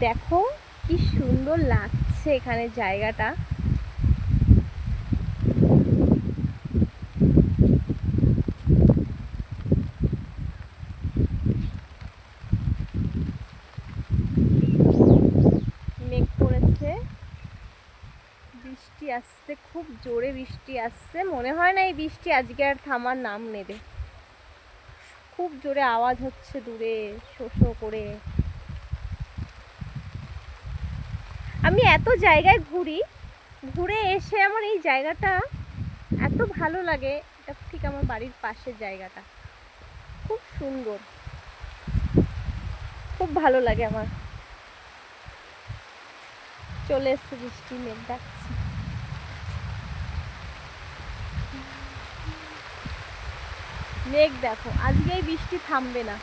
দেখো কি সুন্দর লাগছে এখানে জায়গাটা। মেঘ করেছে, বৃষ্টি আসছে, খুব জোরে বৃষ্টি আসছে। মনে হয় না এই বৃষ্টি আজকে আর থামার নাম নেবে। খুব জোরে আওয়াজ হচ্ছে দূরে শো শো করে। আমি এত জায়গায় ঘুরি, ঘুরে এসে আমার এই জায়গাটা এত ভালো লাগে। এটা ঠিক আমার বাড়ির পাশের জায়গাটা, খুব সুন্দর, খুব ভালো লাগে আমার। চলে এসছে বৃষ্টি, মেঘ ডাকছে। মেঘ দেখো, আজকে এই বৃষ্টি থামবে না।